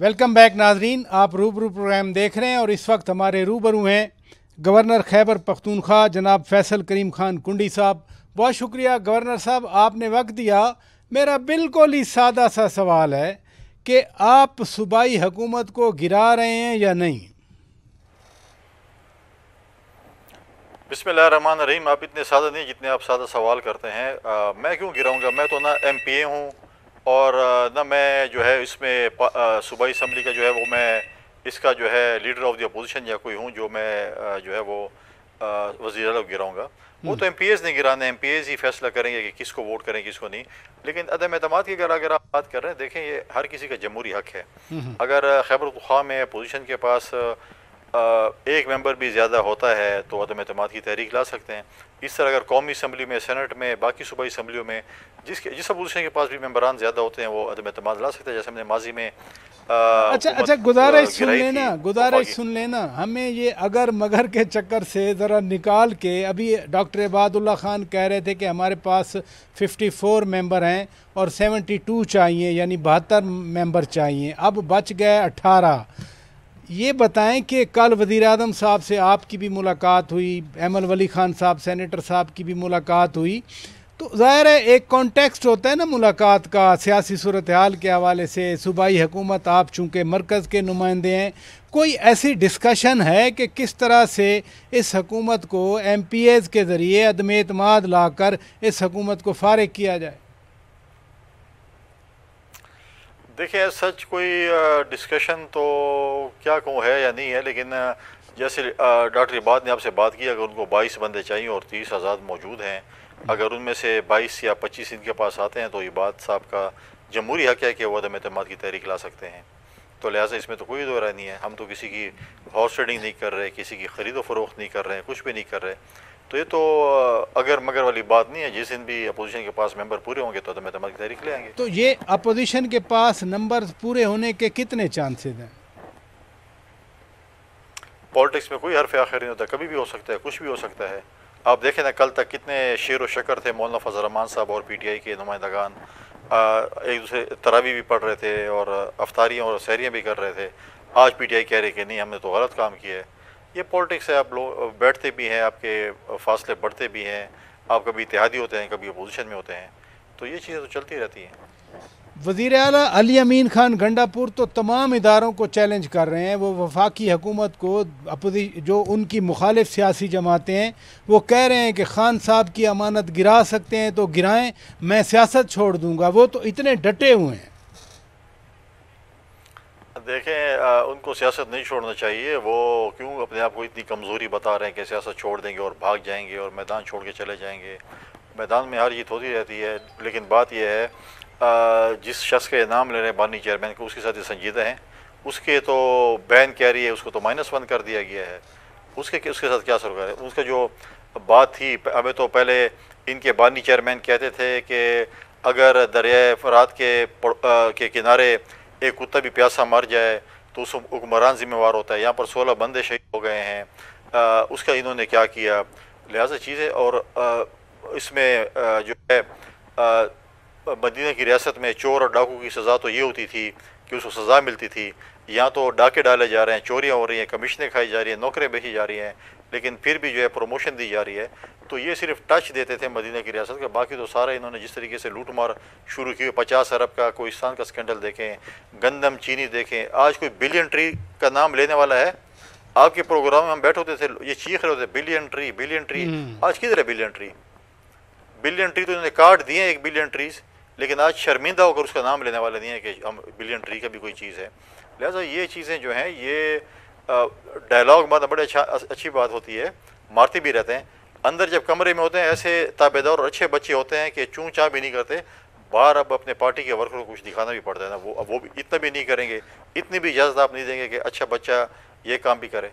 Welcome back नाजरीन, आप रूबरू प्रोग्राम देख रहे हैं और इस वक्त हमारे रूबरू हैं गवर्नर खैबर पख्तूनख्वा जनाब फैसल करीम खान कुंडी साहब। बहुत शुक्रिया गवर्नर साहब, आपने वक्त दिया। मेरा बिल्कुल ही सादा सा सवाल है कि आप सूबाई हुकूमत को गिरा रहे हैं या नहीं? बिस्मिल्लाहिर्रहमानिर्रहीम। आप इतने सादा नहीं जितने आप सादा सवाल करते हैं। मैं क्यों गिराऊंगा? मैं तो ना MPA हूँ और ना मैं जो है इसमें सूबाई असम्बली का जो है वो मैं इसका जो है लीडर ऑफ द अपोजिशन या कोई हूँ जो मैं जो है वो वज़ीर आला को गिराऊंगा। वो तो MPAs नहीं गिराने, MPAs ही फैसला करेंगे कि किसको वोट करें किसको नहीं। लेकिन अदम एतमाद की अगर आप बात कर रहे हैं, देखें ये हर किसी का जमहूरी हक है। अगर खैबर पख्तूनख्वा में अपोजिशन के पास एक मेंबर भी ज़्यादा होता है तो अदम एतमाद की तहरीक ला सकते हैं। इस तरह अगर कौमी असम्बली में, सेनेट में, बाकी सूबाई असम्बलियों में जिस अपोजिशन के पास भी मेंबरान ज़्यादा होते हैं वो अदम एतमाद ला सकते हैं, जैसे हमने माजी में अच्छा, गुजारिश सुन लेना हमें ये अगर मगर के चक्कर से ज़रा निकाल के। अभी डॉक्टर इबादुल्ला खान कह रहे थे कि हमारे पास 54 मेंबर हैं और 72 चाहिए, यानी 72 मेंबर चाहिए, अब बच गए 18। ये बताएं कि कल वज़ीर आज़म साहब से आपकी भी मुलाकात हुई, एमल वली खान साहब सेनेटर साहब की भी मुलाकात हुई, तो ज़ाहिर है एक कॉन्टेक्स्ट होता है ना मुलाकात का, सियासी सूरत हाल के हवाले से। सूबाई हुकूमत, आप चूँकि मरकज़ के नुमाइंदे हैं, कोई ऐसी डिस्कशन है कि किस तरह से इस हुकूमत को MPAs के ज़रिए अदम एतमाद ला कर इस हुकूमत को फारिग किया जाए? देखिए सच कोई डिस्कशन तो क्या कहूँ है या नहीं है, लेकिन जैसे डॉक्टर इबाद ने आपसे बात की, अगर उनको 22 बंदे चाहिए और 30 आज़ाद मौजूद हैं, अगर उनमें से 22 या 25 इनके पास आते हैं तो इबाद साहब का जमहूरी हक है कि वो अदम एतमाद की तहरीक ला सकते हैं। तो लिहाजा इसमें तो कोई दो राय नहीं है। हम तो किसी की हॉर्स ट्रेडिंग नहीं कर रहे, किसी की ख़रीदो फरोख्त नहीं कर रहे हैं, कुछ भी नहीं कर रहे। तो ये तो अगर मगर वाली बात नहीं है। जिस दिन भी अपोजिशन के पास मेंबर पूरे होंगे तो अदम एतमाद की तहरीक ले आएंगे। तो ये अपोजिशन के पास नंबर पूरे होने के कितने चांसेस हैं? पॉलिटिक्स में कोई हरफ आखिर नहीं होता, कभी भी हो सकता है, कुछ भी हो सकता है। आप देखें ना, कल तक कितने शेर व शकर थे। मौलाना फजल रहमान साहब और PTI के नुमाइंदगान एक दूसरे तरावी भी पढ़ रहे थे और अफ्तारियाँ और सहरियाँ भी कर रहे थे। आज PTI कह रहे कि नहीं, हमने तो गलत काम किया है। ये पॉलिटिक्स है। आप लोग बैठते भी हैं, आपके फासले बढ़ते भी हैं, आप कभी इत्तेहादी होते हैं, कभी अपोजिशन में होते हैं, तो ये चीज़ें तो चलती रहती हैं। वज़ीर आला अली अमीन खान गंडापुर तो तमाम इदारों को चैलेंज कर रहे हैं। वो वफाकी हुकूमत को, जो उनकी मुखालिफ सियासी जमातें हैं, वो कह रहे हैं कि खान साहब की अमानत गिरा सकते हैं तो गिराएं, मैं सियासत छोड़ दूंगा। वो तो इतने डटे हुए हैं। देखें, उनको सियासत नहीं छोड़ना चाहिए। वो क्यों अपने आप को इतनी कमज़ोरी बता रहे हैं कि सियासत छोड़ देंगे और भाग जाएंगे और मैदान छोड़ के चले जाएंगे। मैदान में हार जीत होती रहती है, लेकिन बात यह है जिस शख्स के नाम ले रहे हैं बानी चेयरमैन को, उसके साथ ये संजीदा हैं। उसके तो बैन कह रही है, उसको तो -1 कर दिया गया है। उसके साथ क्या सरोकार है? उसका जो बात थी, हमें तो पहले इनके बानी चेयरमैन कहते थे कि अगर दरिया फरात के किनारे एक कुत्ता भी प्यासा मर जाए तो उस हुक्मरान जिम्मेवार होता है। यहाँ पर 16 बंदे शहीद हो गए हैं। उसका इन्होंने क्या किया? लिहाजा चीज़ें। और इसमें जो है मदीना की रियासत में चोर और डाकू की सज़ा तो ये होती थी कि उसको सज़ा मिलती थी। यहाँ तो डाके डाले जा रहे हैं, चोरियाँ हो रही हैं, कमीशनें खाई जा रही हैं, नौकरें बेची जा रही हैं, लेकिन फिर भी जो है प्रमोशन दी जा रही है। तो ये सिर्फ टच देते थे मदीना की रियासत का, बाकी तो सारा इन्होंने जिस तरीके से लूट मार शुरू की। 50 अरब का कोहिस्तान का स्कैंडल देखें, गंदम चीनी देखें, आज कोई बिलियन ट्री का नाम लेने वाला है? आपके प्रोग्राम में हम बैठे होते थे, ये चीख रहे होते बिलियन ट्री बिलियन ट्री। आज किधर है बिलियन ट्री? बिलियन ट्री तो इन्होंने काट दिए 1 बिलियन ट्रीज, लेकिन आज शर्मिंदा होकर उसका नाम लेने वाले नहीं है कि हम बिलियन ट्री का भी कोई चीज़ है। लिहाजा ये चीज़ें जो हैं, ये डायलॉग बात बड़े अच्छी बात होती है, मारते भी रहते हैं। अंदर जब कमरे में होते हैं ऐसे ताबेदार और अच्छे बच्चे होते हैं कि चूँ चाँ भी नहीं करते। बाहर अब अपने पार्टी के वर्करों को कुछ दिखाना भी पड़ता है ना, वो भी इतना भी नहीं करेंगे, इतनी भी इजाज़त आप नहीं देंगे कि अच्छा बच्चा ये काम भी करे।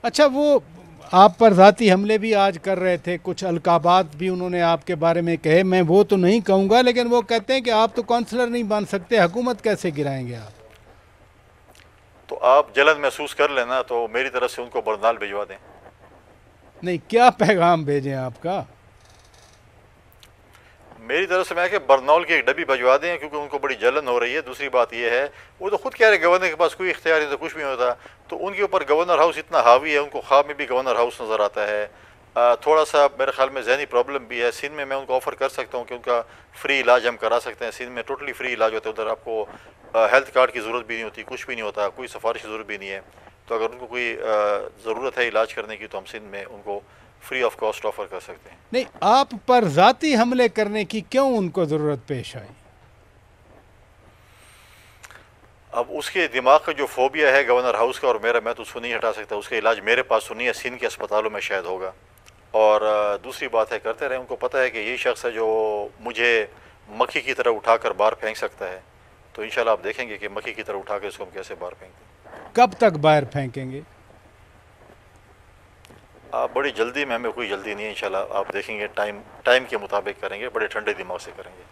अच्छा, वो आप पर ज़ाती हमले भी आज कर रहे थे, कुछ अलकाबात भी उन्होंने आपके बारे में कहे। मैं वो तो नहीं कहूँगा, लेकिन वो कहते हैं कि आप तो काउंसलर नहीं बन सकते, हुकूमत कैसे गिराएंगे आप? तो आप जलन महसूस कर लेना, तो मेरी तरफ से उनको बरनाल भिजवा दें। नहीं, क्या पैगाम भेजें आपका? मेरी तरफ से मैं कि बरनौल की एक डब्बी भिजवा दें, क्योंकि उनको बड़ी जलन हो रही है। दूसरी बात ये है, वो तो खुद कह रहे गवर्नर के पास कोई इख्तियार नहीं था, कुछ भी नहीं होता, तो उनके ऊपर गवर्नर हाउस इतना हावी है, उनको ख्वाब में भी गवर्नर हाउस नज़र आता है। थोड़ा सा मेरे ख्याल में जहनी प्रॉब्लम भी है। सिंध में मैं उनको ऑफ़र कर सकता हूँ कि उनका फ्री इलाज हम करा सकते हैं। सिंध में टोटली फ्री इलाज होता है, उधर आपको हेल्थ कार्ड की ज़रूरत भी नहीं होती, कुछ भी नहीं होता, कोई सिफारिश की ज़रूरत भी नहीं है। तो अगर उनको कोई ज़रूरत है इलाज करने की, तो हम सिंध में उनको फ्री ऑफ कॉस्ट ऑफ़र कर सकते हैं। नहीं, आप पर ज़ाती हमले करने की क्यों उनको ज़रूरत पेश आई? अब उसके दिमाग का जो फोबिया है गवर्नर हाउस का और मेरा, मैं तो उसको नहीं हटा सकता। उसका इलाज मेरे पास तो नहीं है, सिंध के अस्पतालों में शायद होगा। और दूसरी बात है, करते रहे, उनको पता है कि यही शख्स है जो मुझे मक्खी की तरह उठाकर बाहर फेंक सकता है। तो इंशाल्लाह आप देखेंगे कि मक्खी की तरह उठाकर इसको हम कैसे बाहर फेंकते। कब तक बाहर फेंकेंगे? आप बड़ी जल्दी में, हमें कोई जल्दी नहीं है, इंशाल्लाह आप देखेंगे, टाइम के मुताबिक करेंगे, बड़े ठंडे दिमाग से करेंगे।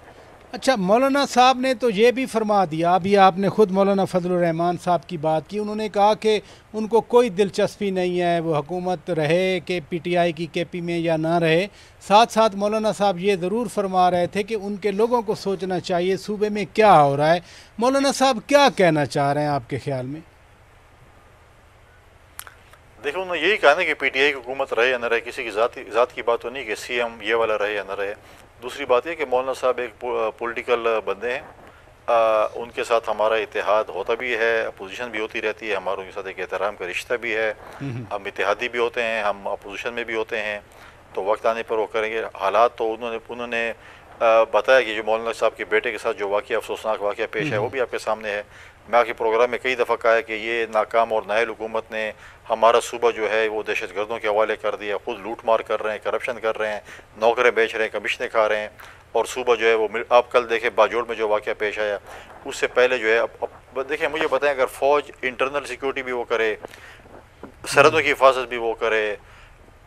अच्छा, मौलाना साहब ने तो ये भी फरमा दिया, अभी आपने ख़ुद मौलाना फजलुर रहमान साहब की बात की, उन्होंने कहा कि उनको कोई दिलचस्पी नहीं है वो हुकूमत रहे कि पीटीआई की केपी में या ना रहे। साथ साथ मौलाना साहब ये ज़रूर फरमा रहे थे कि उनके लोगों को सोचना चाहिए सूबे में क्या हो रहा है। मौलाना साहब क्या कहना चाह रहे हैं आपके ख्याल में? देखो, उन्होंने यही कहा ना कि पीटीआई की हुकूमत रहे या न रहे, किसी की ज़ात की बात तो नहीं कि सीएम ये वाला रहे या न रहे। दूसरी बात यह कि मौलाना साहब एक पॉलिटिकल बंदे हैं, उनके साथ हमारा इत्तेहाद होता भी है, अपोजिशन भी होती रहती है, हमारा उनके साथ एक एहतराम का रिश्ता भी है। हम इत्तेहादी भी होते हैं, हम अपोजिशन में भी होते हैं, तो वक्त आने पर वो करेंगे। हालात तो उन्होंने बताया कि जो मौलाना साहब के बेटे के साथ जो वाक़या, अफसोसनाक वाक़या पेश है, वो भी आपके सामने है। मैं आपके प्रोग्राम में कई दफ़ा कहा है कि ये नाकाम और नाअहल हुकूमत ने हमारा सूबा जो है वो दहशत गर्दों के हवाले कर दिया, खुद लूट मार कर रहे हैं, करप्शन कर रहे हैं, नौकरें बेच रहे हैं, कमीशनें खा रहे हैं, और सूबा जो है वो, आप कल देखें बाजोड़ में जो वाक़या पेश आया, उससे पहले जो है, अब देखें, मुझे बताएं, अगर फ़ौज इंटरनल सिक्योरिटी भी वो करे, सरहदों की हिफाजत भी वो करे,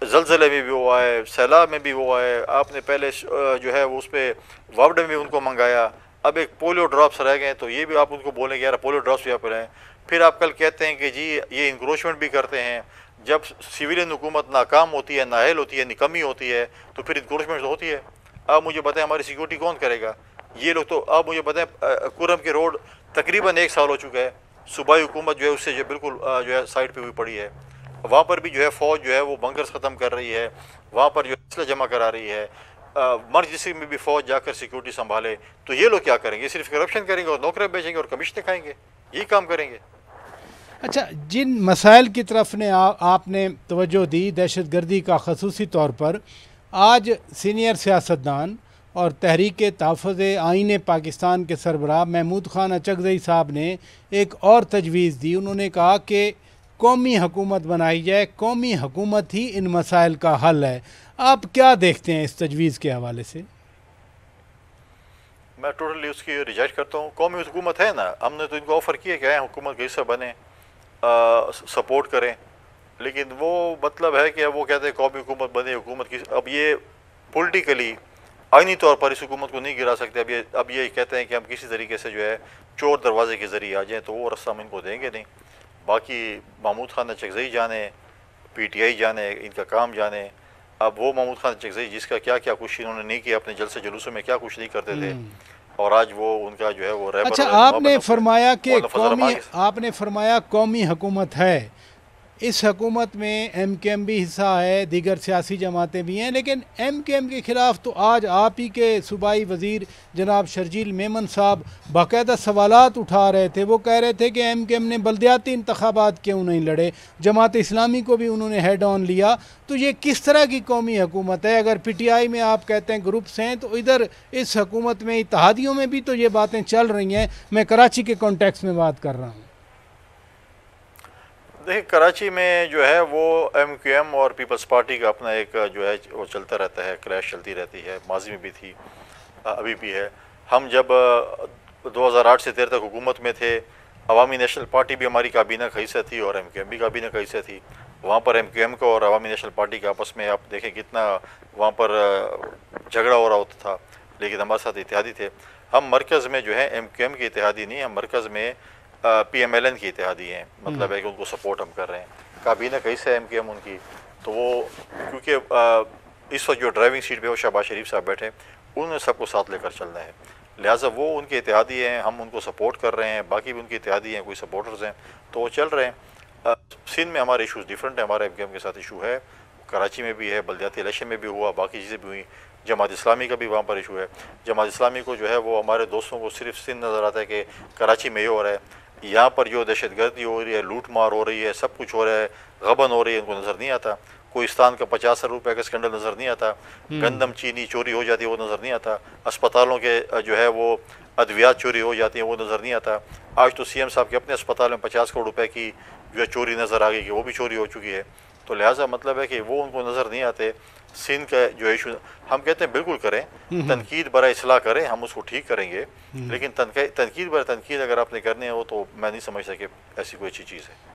जलजले में भी वो आए, सैलाब में भी वो आए, आपने पहले जो है वो उस पर वार्ड में भी उनको मंगाया, अब एक पोलियो ड्रॉप्स रह गए, तो ये भी आप उनको बोलेंगे यार पोलियो ड्रॉप्स भी आप पिलाएं। फिर आप कल कहते हैं कि जी ये इंक्रोचमेंट भी करते हैं। जब सिविलियन हुकूमत नाकाम होती है, नाअहल होती है, निकम्मी होती है, तो फिर इंक्रोचमेंट तो होती है। आप मुझे बताएं हमारी सिक्योरिटी कौन करेगा? ये लोग तो, आप मुझे बताएं, कुरम के रोड तकरीबन 1 साल हो चुका है, सूबाई हुकूमत जो है उससे जो बिल्कुल जो है साइड पर हुई पड़ी है। वहाँ पर भी जो है फ़ौज जो है वो बंकर्स ख़त्म कर रही है, वहाँ पर जो असला जमा करा रही है, मर्ज डिस्ट्रिक्ट में भी फ़ौज जाकर सिक्योरिटी संभाले। तो ये लोग क्या करेंगे? सिर्फ करप्शन करेंगे और नौकरी बेचेंगे और कमीशन खाएंगे, यही काम करेंगे। अच्छा, जिन मसाइल की तरफ ने आपने तवज्जो दी, दहशत गर्दी का ख़ुसूसी तौर पर, आज सीनियर सियासतदान और तहरीक तहफ़्फ़ुज़ आईन पाकिस्तान के सरबराह महमूद ख़ान अचकज़ई साहब ने एक और तजवीज़ दी। उन्होंने कहा कि कौमी हुकूमत बनाई जाए, कौमी हुकूमत ही इन मसाइल का हल है। आप क्या देखते हैं इस तजवीज़ के हवाले से? मैं टोटली उसकी रिजेक्ट करता हूँ। कौमी हुकूमत है ना, हमने तो इनको ऑफ़र किया कि आए हुकूमत का हिस्सा बने, सपोर्ट करें, लेकिन वो मतलब है कि वो कहते हैं कौमी हुकूमत बने, हुकूमत की। अब ये पॉलिटिकली आइनी तौर पर इस हुकूमत को नहीं गिरा सकते। अब ये कहते हैं कि हम किसी तरीके से जो है चोर दरवाजे के ज़रिए आ जाएँ, तो वो रास्ता हम इनको देंगे नहीं। बाकी महमूद ख़ान अचकज़ई जाने, पीटीआई जाने, इनका काम जाने। अब वो महमूद ख़ान अचकज़ई जिसका क्या क्या कुछ इन्होंने नहीं किया, अपने जलसे जुलूसों में क्या कुछ नहीं करते थे, और आज वो उनका जो है वो रहबर। अच्छा, आपने फरमाया कि कौमी हुकूमत है, इस हुकूमत में MKM भी हिस्सा है, दीगर सियासी जमातें भी हैं, लेकिन MKM के ख़िलाफ़ तो आज आप ही के सूबाई वज़ीर जनाब शर्जील मेमन साहब बाकायदा सवालात उठा रहे थे। वो कह रहे थे कि MKM ने बल्दियाती इंतखाबात क्यों नहीं लड़े, जमात इस्लामी को भी उन्होंने हेड ऑन लिया। तो ये किस तरह की कौमी हुकूमत है? अगर PTI में आप कहते हैं ग्रुप्स हैं, तो इधर इस हुकूमत में इत्तेहादियों में भी तो ये बातें चल रही हैं। मैं कराची के कॉन्टेक्स्ट में बात कर रहा हूँ। देखिए, कराची में जो है वो MKM और पीपल्स पार्टी का अपना एक जो है वो चलता रहता है, क्लैश चलती रहती है, माजी में भी थी, अभी भी है। हम जब 2008 से 13 तक हुकूमत में थे, अवामी नेशनल पार्टी भी हमारी काबीना का हिस्सा थी और MKM भी काबीना का हिस्सा थी। वहाँ पर MKM को और अवामी नेशनल पार्टी के आपस में आप देखें कितना वहाँ पर झगड़ा हो रहा होता था, लेकिन हमारे साथ इत्तेहादी थे। हम मरकज़ में जो है MKM की इत्तेहादी नहीं, हम मरकज़ में PMLN की इत्तेहादी हैं। मतलब है कि उनको सपोर्ट हम कर रहे हैं, काबीना का हिस्सा है MKM उनकी। तो वो क्योंकि इस वक्त जो ड्राइविंग सीट पे वो शहबाज शरीफ साहब बैठे, उन्होंने सबको साथ लेकर चलना है। लिहाजा वो उनके इत्तेहादी हैं, हम उनको सपोर्ट कर रहे हैं, बाकी भी उनके इत्तेहादी हैं, कोई सपोर्टर्स हैं, तो वो चल रहे हैं। सिंध में हमारे इशूज़ डिफरेंट है, हमारे एम के साथ इशू है, कराची में भी है, बल्दियाती इलेक्शन में भी हुआ, बाकी चीज़ें भी हुई। जमात इस्लामी का भी वहाँ पर इशू है। जमात इस्लामी को जो है वो हमारे दोस्तों को सिर्फ सिंध नज़र आता है कि कराची में ये हो रहा है, यहाँ पर जो दहशतगर्दी हो रही है, लूट मार हो रही है, सब कुछ हो रहा है, गबन हो रही है, उनको नज़र नहीं आता। कोहिस्तान का 50 रुपये का स्कैंडल नज़र नहीं आता, गंदम चीनी चोरी हो जाती है वो नज़र नहीं आता, अस्पतालों के जो है वो अद्वियात चोरी हो जाती हैं वो नज़र नहीं आता। आज तो CM साहब के अपने अस्पताल में 50 करोड़ रुपए की जो है चोरी नज़र आ गई कि वो भी चोरी हो चुकी है। तो लिहाजा मतलब है कि वो उनको नज़र नहीं आते। सिंध का जो इशू हम कहते हैं बिल्कुल करें, तनकीद बरा इस्लाह करें, हम उसको ठीक करेंगे, लेकिन तनकीद बर तनकीद अगर आपने करनी है वो तो मैं नहीं समझता कि ऐसी कोई अच्छी चीज़ है।